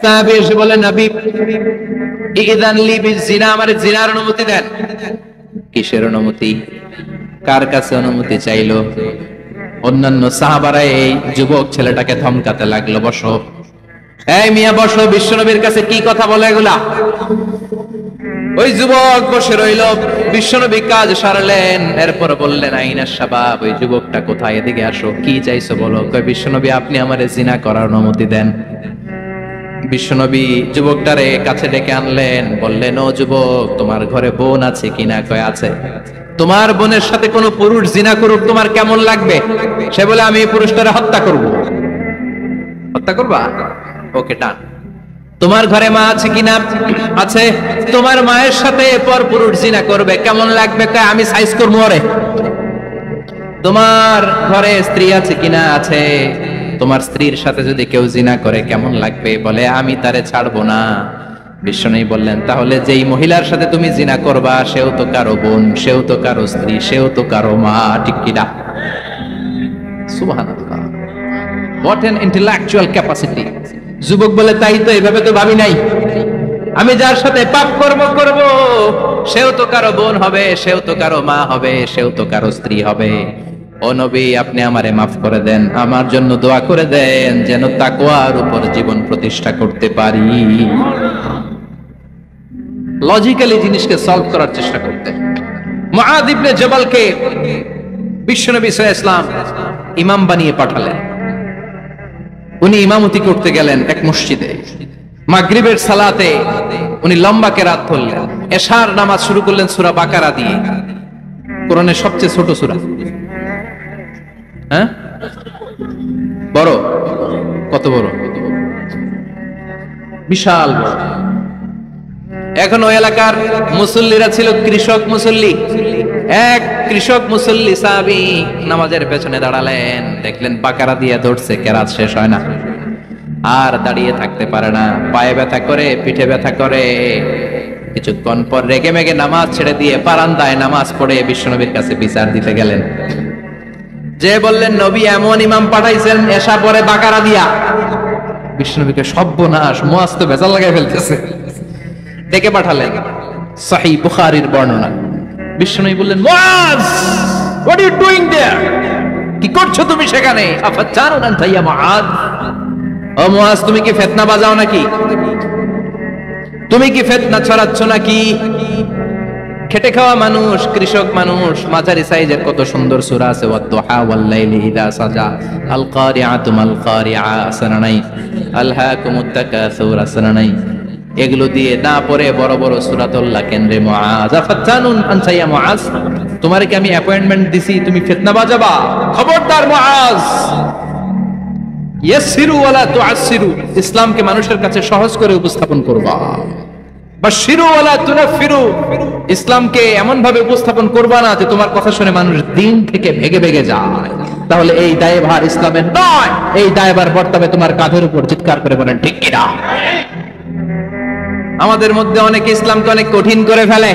সাহাবী এসে বলে, নবী ইযান লি বিজিনা, আমারে জিনার অনুমতি দেন। কিসের অনুমতি? কার কাছে অনুমতি চাইলো? অন্যান্য সাহাবারা এই যুবক ছেলেটাকে ধমকাতে লাগলো, বসো, এই মিয়া বসো, বিশ্বনবীর কাছে কি কথা বলে এগুলা? ওই যুবক বসে রইল, বিশ্বনবী কাজ সারলেন, এরপর বললেন, আইনা শাবাব, ওই যুবকটা কোথায়, এদিকে আসো, কি চাইছো বলো। কয়, বিশ্বনবী আপনি আমারে জিনা করার অনুমতি দেন। বিশ্বনবী যুবকটারে কাছে ডেকে আনলেন, বললেন, ও যুবক, তোমার ঘরে বোন আছে কিনা? কয়, আছে। তোমার বোনের সাথে কোনো পুরুষ জিনা করুক, তোমার কেমন লাগবে? সে বলে, আমি এই পুরুষটারে হত্যা করব। হত্যা করবা? ওকে, ডান। তোমার ঘরে মা আছে কিনা? আছে। তোমার মায়ের সাথে পর পুরুষ জিনা করবে, কেমন লাগবে? কয়, আমি সাইজ করবো ওরে। তোমার ঘরে স্ত্রী আছে কিনা? আছে। তোমার স্ত্রীর সাথে যদি কেউ জিনা করে কেমন লাগবে? বলে, আমি তারে ছাড়বো না। বিশ্বনবী বললেন, তাহলে যেই মহিলার সাথে তুমি জিনা করবা সেও তো কারো বোন, সেও তো কারো স্ত্রী, সেও তো কারো মা, ঠিক কিনা? সুবহানাল্লাহ, হোয়াট এন ইন্টেলেকচুয়াল ক্যাপাসিটি। যুবক বলে, তাই তো, এইভাবে তো ভাবি নাই। আমি যার সাথে পাপ করব সেও তো কারো বোন হবে, সেও তো কারো মা হবে, সেও তো কারো স্ত্রী হবে। ও নবী, আপনি আমারে মাফ করে দেন, আমার জন্য দোয়া করে দেন যেন তাকওয়ার উপর জীবন প্রতিষ্ঠা করতে পারি। লজিক্যালি জিনিসকে সলভ করার চেষ্টা করতে। মুআয ইবনে জবালকে বিশ্বনবী সাল্লাল্লাহু আলাইহি ওয়াসাল্লাম ইমাম বানিয়ে পাঠালেন। উনি ইমামতি করতে গেলেন এক মসজিদে। মাগরিবের সালাতে উনি লম্বা কেরাত পড়লেন। এশার নামাজ শুরু করলেন সূরা বাকারা দিয়ে, কোরআনের সবচেয়ে ছোট সূরা। হ্যাঁ, বড়? কত বড়? বিশাল বড়। এখন ওই এলাকার মুসল্লিরা ছিল কৃষক মুসল্লি। এক কৃষক মুসল্লি সাহাবী নামাজের পেছনে দাঁড়ালেন, দেখলেন বাকারা দিয়ে ধরছে, কেরাত শেষ হয় না, আর দাঁড়িয়ে থাকতে পারে না, পায়ে ব্যথা করে, পিঠে ব্যথা করে। কিছুক্ষণ পর রেগে মেগে নামাজ ছেড়ে দিয়ে বারান্দায় নামাজ পড়ে বিশ্বনবীর কাছে বিচার দিতে গেলেন। যে বললেন, নবী এমন ইমাম পাঠাইছেন এশা পরে বাকারা দিয়া। বিশ্বনবীকে সর্বনাশ, মুআয তো ভেজাল লাগাই ফেলতেছে। ডেকে পাঠালেন, সহিহ বুখারীর বর্ণনা। বিশ্বনবী বললেন, মুআয, what are you doing there? কি করছো তুমি সেখানে? আফাতানুন আনতা ইয়া মুআয, ও মুআয, তুমি কি ফিতনা বাজাও নাকি? তুমি কি ফিতনা ছড়াচ্ছ নাকি? খেটে খাওয়া মানুষ, কৃষক মানুষ, মাঝারি সাইজের কত সুন্দর সূরা আছে, ওয়াদ-দুহা ওয়াল-লাইলি ইযা সাজা, আল কারিআতু মাল কারিআ, আসনানাই, আলহাকুমুত তাকাসুর, আসনানাই, এগুলো দিয়ে না পড়ে বড় বড় সূরাতুল্লাহ কেন্দ্রে মুআয, আফাতানুন আনতা ইয়া মুআয, তোমারে কি আমি অ্যাপয়েন্টমেন্ট দিছি তুমি ফিতনা বাজাবা? খবরদার মুআয, ইয়াসসিরু ওয়ালা তুআসসিরু, ইসলামকে মানুষের কাছে সহজ করে উপস্থাপন করবা। বাশশিরু ওয়ালা তুনাফিরু, ইসলামকে এমন ভাবে উপস্থাপন করবা না যে তোমার কথা শুনে মানুষ দিন থেকে ভেগে ভেগে যায়। তাহলে এই দায়ভার ইসলামের নয়, এই দায়ভার বর্তাবে তোমার কাঁধের উপর। চিৎকার করে বলেন ঠিক কিনা? আমাদের মধ্যে অনেকে ইসলামকে অনেক কঠিন করে ফেলে,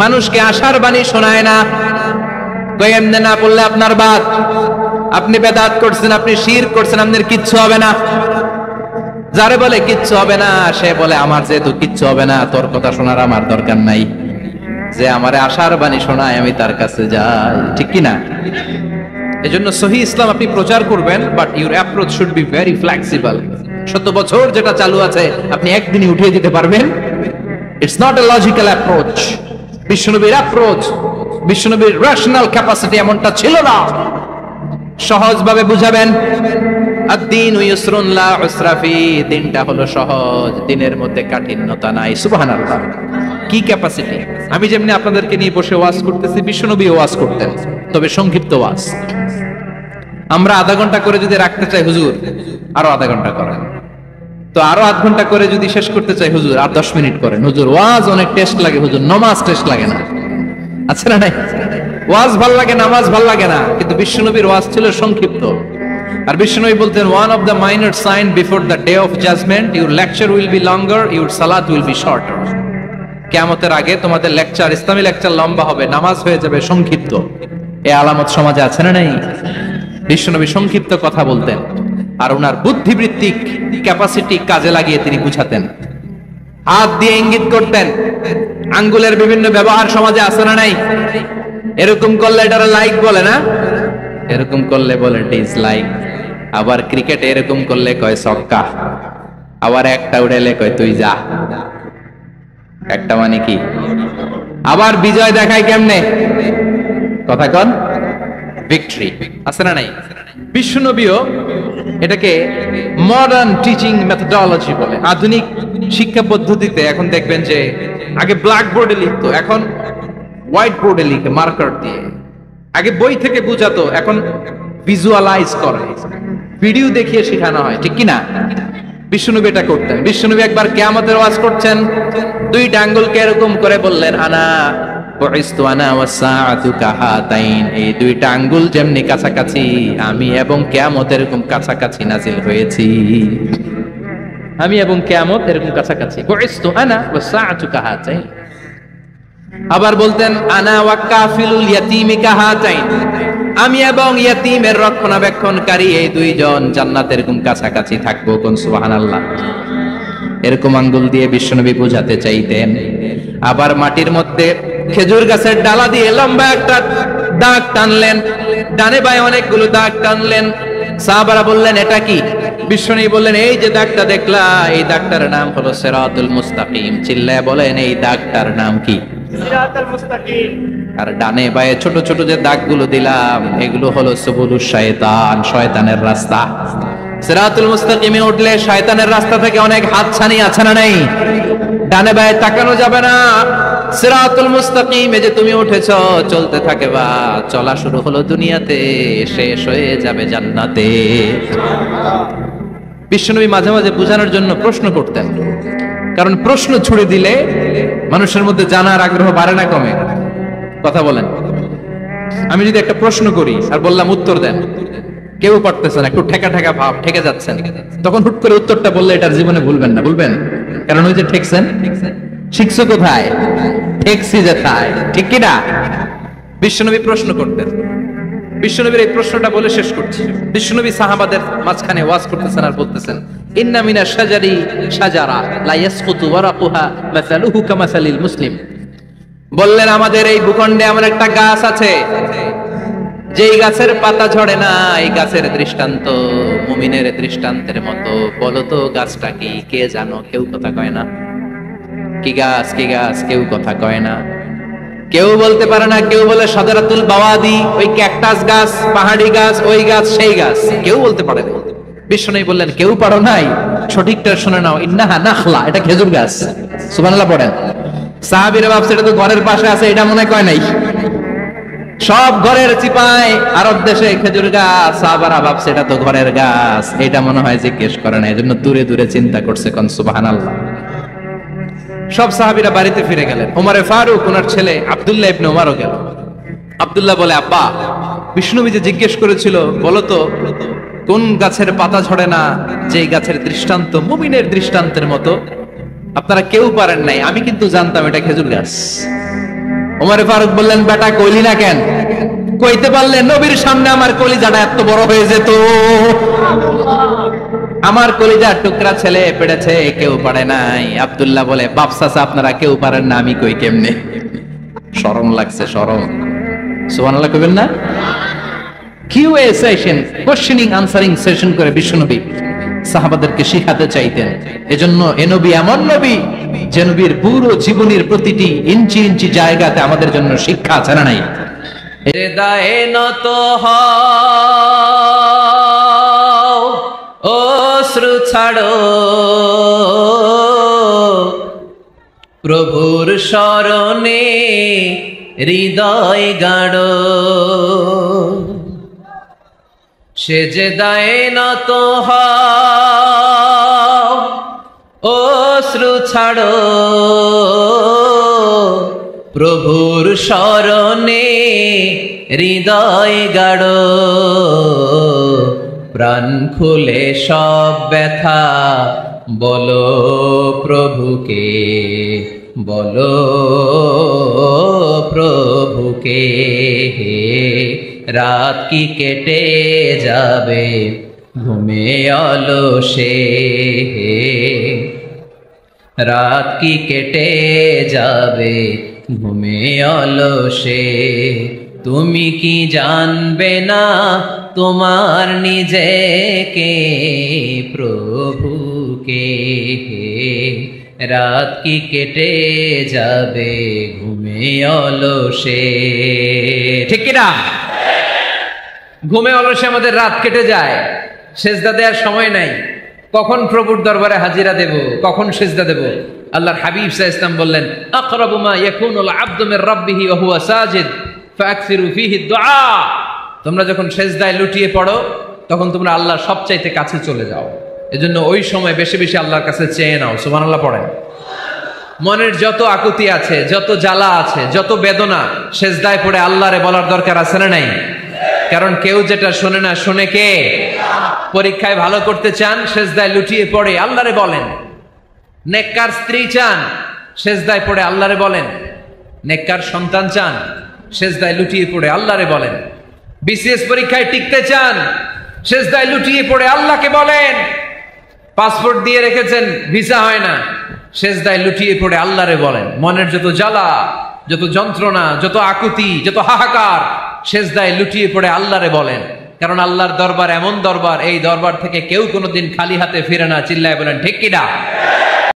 মানুষকে আশার বাণী শোনায় না। কই এমনে না বললে আপনার বাদ, আপনি বেদাত করছেন, আপনি শিরক করছেন, আপনার কিচ্ছু হবে না। যারে বলে কিচ্ছু হবে না, সে বলে আমার যেহেতু কিচ্ছু হবে না, তোর কথা শোনার আমার দরকার নাই। যে আমারে আশার বাণী শোনায় আমি তার কাছে যাই, ঠিক কি না? এজন্য সহিহ ইসলাম আপনি প্রচার করবেন, but your approach should be very flexible. 70 বছর যেটা চালু আছে আপনি একদিনই উঠিয়ে দিতে পারবেন? It's not a logical approach. বিশ্বনবীর অ্যাপ্রোচ, বিশ্বনবীর রেশনাল ক্যাপাসিটি এমনটা ছিল না। সহজভাবে বুঝাবেন। আদ-দীনু ইউসরুন লা উসরা ফি, দিনটা হলো সহজ, দিনের মধ্যে কাঠিন্যতা নাই। সুবহানাল্লাহ, কি ক্যাপাসিটি! আমি যেমনি আপনাদেরকে নিয়ে বসে ওয়াজ করতেছি, বিশ্বনবী ওয়াজ করতেন, তবে সংক্ষিপ্ত ওয়াজ। আমরা আধা ঘন্টা করে যদি রাখতে চাই, হুজুর আরো আধা ঘন্টা করেন। তো আরো আধ ঘন্টা করে যদি শেষ করতে চাই, হুজুর আর 10 মিনিট করেন। হুজুর ওয়াজ অনেক টেস্ট লাগে, হুজুর নামাজ টেস্ট লাগে না। আচ্ছা না নাই? ওয়াজ ভাল লাগে, নামাজ ভাল লাগে না, কিন্তু বিশ্বনবীর ওয়াজ ছিল সংক্ষিপ্ত। আর বিশ্বনবী বলতেন, one of the minor sign before the day of judgment, your lecture will be longer, your সালাত উইল বি শর্টার। কিয়ামতের আগে তোমাদের লেকচার, ইসলামী লেকচার লম্বা হবে, নামাজ হয়ে যাবে সংক্ষিপ্ত। এই আলামত সমাজে আছে না নাই? বিশ্বনবী সংক্ষিপ্ত কথা বলতেন, আর ওনার বুদ্ধিবৃত্তিক ক্যাপাসিটি কাজে লাগিয়ে তিনি বুঝাতেন, হাত দিয়ে ইঙ্গিত করতেন। আঙ্গুলের বিভিন্ন ব্যবহার সমাজে আছে না নাই? এরকম করলে এটা লাইক বলে না, এরকম করলে বলে ডিসলাইক। আবার ক্রিকেটে এরকম করলে কয় ছক্কা, আবার একটা উড়াইলে কয় তুই যা। একটা মানে কি? আবার বিজয় দেখায় কেমনে? কথা কন, ভিক্টরি আছে না নাই? বিশ্বনবীও এটাকে মডার্ন টিচিং মেথডোলজি বলে। আধুনিক শিক্ষা পদ্ধতিতে এখন দেখবেন যে আগে ব্ল্যাক বোর্ডে লিখতো, এখন হোয়াইট বোর্ডে লিখে মার্কার দিয়ে। আগে বই থেকে বুঝাতো, এখন ভিজুয়ালাইজ করে, ভিডিও দেখিয়ে শেখানো হয়, ঠিক কিনা? বিশ্বনবী এটা করতেন। বিশ্বনবী একবার কিয়ামতের ওয়াজ করছেন, দুইটা আঙ্গুলকে এরকম করে বললেন, আনা বুইসতু আনা ওয়াসসাআতু কাহাতাইন, এই দুইটা আঙ্গুল যেমনি কাছাকাছি, আমি এবং কিয়ামত এরকম কাছাকাছি নাজিল হয়েছি। আমি এবং কিয়ামত এরকম কাছাকাছি। বুইসতু আনা ওয়াসসাআতু কাহাতাইন। আবার বলতেন, আনা ওয়া কাফিলুল ইয়াতীমি কাহাতাইন, আমি এবং ইয়াতীমের রক্ষণাবেক্ষণকারী এই দুইজন জান্নাতের এরকম কাছাকাছি থাকবো। কোন সুবহানাল্লাহ। এরকম আঙ্গুল দিয়ে বিশ্বনবী বুঝাতে চাইতেন। আবার মাটির মধ্যে খেজুর গাছের ডালা দিয়ে লম্বা একটা দাগ টানলেন, ডানে বায়ে অনেকগুলো দাগ টানলেন। সাহাবারা বললেন, এটা কি? বিশ্বনবী বললেন, এই যে দাগটা দেখলা, এই দাগটার নাম হলো সিরাতুল মুস্তাকিম। চিল্লায় বলেন, এই দাগটার নাম কি? সিরাতুল মুস্তাকিম। আর ডানে বায়ে ছোট ছোট যে দাগগুলো দিলাম, এগুলো হলো সুবুলুশ শয়তান, শয়তানের রাস্তা। সিরাতুল মুস্তাকিমে উঠলে শয়তানের রাস্তা থেকে অনেক হাতছানি আছে না নাই? ডানে বায়ে তাকানো যাবে না। সিরাতুল মুস্তাকিমে যে তুমি উঠেছো, চলতে থাকে বা চলা শুরু হলো দুনিয়াতে, শেষ হয়ে যাবে জান্নাতে। বিশ্বনবী মাঝে মাঝে বোঝানোর জন্য প্রশ্ন করতেন, কারণ প্রশ্ন ছুড়ে দিলে মানুষের মধ্যে জানার আগ্রহ বাড়ে না কমে? কথা বলেন। আমি যদি একটা প্রশ্ন করি আর বললাম উত্তর দেন, কেউ পারতেছেন, একটু ঠেকা ঠেকা ভাব, ঠেকে যাচ্ছেন, তখন হুট করে উত্তরটা বললে এটার জীবনে ভুলবেন না, ভুলবেন? কারণ ওই যে ঠেকছেন, শিখছো কোথায়? ঠেকছি যেথায়, ঠিক কিনা? বিশ্বনবী প্রশ্ন করতেন। বিশ্বনবীর এই প্রশ্নটা বলে শেষ করছি। বিশ্বনবী সাহাবাদের মাঝখানে ওয়াজ করতেছেন আর বলতেছেন, ইন্না মিনাশ শাজারি শাজারা লা ইয়াসকুতু ওয়ারাকুহা মাসালুহু কামাসালিল মুসলিম। বললেন, আমাদের এই ভূখণ্ডে এমন একটা গাছ আছে, যেই গাছের পাতা ঝরে না, এই গাছের দৃষ্টান্ত মুমিনের দৃষ্টান্তের মতো। বলো তো গাছটা কি? কে জানো? কেউ কথা কয় না। কি গাছ? কি গাছ? কেউ কথা কয় না, কেউ বলতে পারে না। কেউ বলে শাজারাতুল বাওয়াদি, ওই ক্যাকটাস গাছ, পাহাড়ি গাছ, ওই গাছ, সেই গাছ, কেউ বলতে পারে না। বিশ্বনবী বললেন, কেউ পারো নাই? সঠিকটা শুনে নাও, ইন্নাহা নাখলা, এটা খেজুর গাছ। সুবহানাল্লাহ পড়েন। সাহাবীরা ভাবছে এটা তো ঘরের পাশে আছে, এটা মনে কয় নাই। সব ঘরের চিপায় আরব দেশে খেজুর গাছ, সাহাবারা ভাবছে এটা তো ঘরের গাছ, এটা মনে হয় জিজ্ঞেস করে না, এজন্য দূরে দূরে চিন্তা করছে। কোন সুবহানাল্লাহ। সব সাহাবীরা বাড়িতে ফিরে গেলেন। ওমরে ফারুক, ওনার ছেলে আব্দুল্লাহ ইবনে ওমরও গেল। আব্দুল্লাহ বলে, আব্বা, বিষ্ণুবী যে জিজ্ঞেস করেছিল, বলো তো কোন গাছের পাতা ঝরে না, যে গাছের দৃষ্টান্ত মুমিনের দৃষ্টান্তের মতো? আপনারা কেউ পারেন নাই, আমি কিন্তু জানতাম এটা খেজুর গাছ। ওমরে ফারুক বললেন, বেটা কইলি না কেন? কইতে পারলে নবীর সামনে আমার কলিজাটা এত বড় হয়ে যেত। আমার কলিজার টুকরা ছেলে পেড়েছে, কেউ পারে নাই। আব্দুল্লাহ বলে, বাপ চাচা আপনারা কেউ পারেন না, আমি কই কেমনে? শরম লাগছে, শরম। সুবহানাল্লাহ কইবেন না? QA session, questioning answering session করে বিশ্বনবী সাহাবাদেরকে শিখাতে চাইতেন। এজন্য এ নবী এমন নবী যে নবীর পুরো জীবনের প্রতিটি ইঞ্চি ইঞ্চি জায়গাতে আমাদের জন্য শিক্ষা আছে না নাই? হৃদয়ে নত হও, অশ্রু ছাড়ো, প্রভুর শরণে হৃদয় গাড়ো। সে যে দায়ে নত হও, অশ্রু ছাড়ো, প্রভুর শরণে হৃদয় গাড়ো। প্রাণ খুলে সব ব্যথা বলো প্রভুকে, বলো প্রভুকে। রাত কি কেটে যাবে ঘুমে অলসে রাত কি কেটে যাবে ঘুমে অলসে, তুমি কি জানবে না তোমার নিজেকে প্রভুকে, রাত কি কেটে যাবে ঘুমে অলসে। ঠিক কিনা? ঘুমে অলসে আমাদের রাত কেটে যায়, সেজদা দেওয়ার সময় নাই। কখন প্রভুর দরবারে হাজিরা দেব, কখন সেজদা দেব? আল্লাহর হাবিব সাল্লাল্লাহু আলাইহি ওয়াসাল্লাম বললেন, আকরাবু মা ইয়াকুনুল আবদু মির রাব্বিহি ওয়া হুয়া সাজিদ ফাকসিরু ফীহি দুআ। তোমরা যখন সেজদায় লুটিয়ে পড়ো তখন তোমরা আল্লাহর সবচাইতে কাছে চলে যাও, এজন্য ওই সময় বেশি বেশি আল্লাহর কাছে চেয়ে নাও। সুবহানাল্লাহ পড়েন। মনের যত আকুতি আছে, যত জ্বালা আছে, যত বেদনা, সেজদায় পড়ে আল্লাহরে বলার দরকার আছে না নাই? কারণ কেউ যেটা শোনে না, শোনে কে? পরীক্ষায় ভালো করতে চান, সেজদায় লুটিয়ে পড়ে আল্লাহরে বলেন। নেককার স্ত্রী চান, সেজদায় পড়ে আল্লাহরে বলেন। নেককার সন্তান চান, সেজদায় লুটিয়ে পড়ে আল্লাহরে বলেন। বিসিএস পরীক্ষায় টিকতে চান, সেজদায় লুটিয়ে পড়ে আল্লাহকে বলেন। পাসপোর্ট দিয়ে রেখেছেন, ভিসা হয় না, সেজদায় লুটিয়ে পড়ে আল্লাহরে বলেন। মনের যত জ্বালা, যত যন্ত্রণা, যত আকুতি, যত হাহাকার, সেজদায় লুটিয়ে পড়ে আল্লাহরে বলেন। কারণ আল্লাহর দরবার এমন দরবার, এই দরবার থেকে কেউ কোনোদিন খালি হাতে ফিরে না। চিল্লায় বলেন ঠিক কিনা?